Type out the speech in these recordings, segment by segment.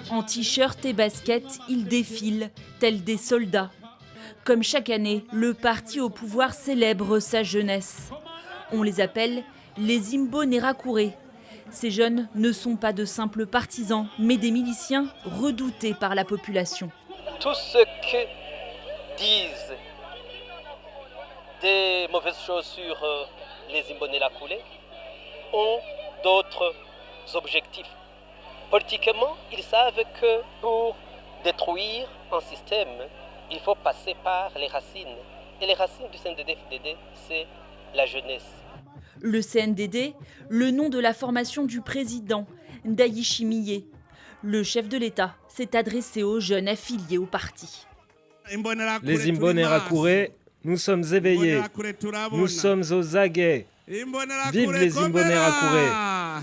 En t-shirt et baskets, ils défilent, tels des soldats. Comme chaque année, le parti au pouvoir célèbre sa jeunesse. On les appelle les Imbonerakure. Ces jeunes ne sont pas de simples partisans, mais des miliciens redoutés par la population. Tous ceux qui disent des mauvaises choses sur les Imbonerakure ont d'autres objectifs. Politiquement, ils savent que pour détruire un système, il faut passer par les racines. Et les racines du CNDD-FDD, c'est la jeunesse. Le CNDD, le nom de la formation du président, Ndayishimiye. Le chef de l'État s'est adressé aux jeunes affiliés au parti. Les Imbonerakure, nous sommes éveillés, nous sommes aux aguets. Vive les Imbonerakure!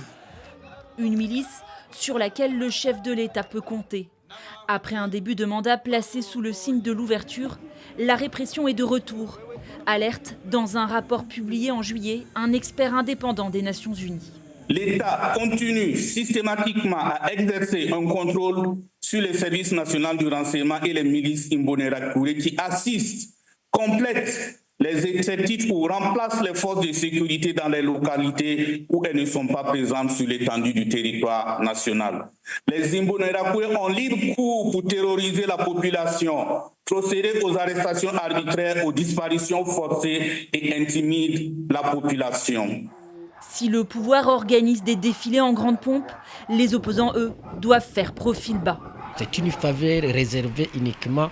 Une milice sur laquelle le chef de l'État peut compter. Après un début de mandat placé sous le signe de l'ouverture, la répression est de retour. Alerte dans un rapport publié en juillet, un expert indépendant des Nations Unies. L'État continue systématiquement à exercer un contrôle sur les services nationaux du renseignement et les milices Imbonerakure qui assistent, complètent les exercices ou remplacent les forces de sécurité dans les localités où elles ne sont pas présentes sur l'étendue du territoire national. Les Imbonerakure ont libre cours pour terroriser la population, procéder aux arrestations arbitraires, aux disparitions forcées et intimident la population. Si le pouvoir organise des défilés en grande pompe, les opposants, eux, doivent faire profil bas. C'est une faveur réservée uniquement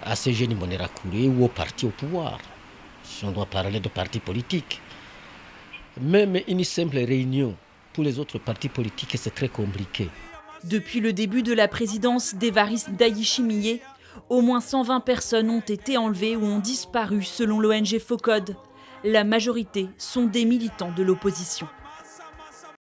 à ces jeunes Imbonerakure ou aux partis au pouvoir. Si on doit parler de partis politiques. Même une simple réunion pour les autres partis politiques, c'est très compliqué. Depuis le début de la présidence d'Evariste Ndayishimiye, au moins 120 personnes ont été enlevées ou ont disparu selon l'ONG FOCOD. La majorité sont des militants de l'opposition.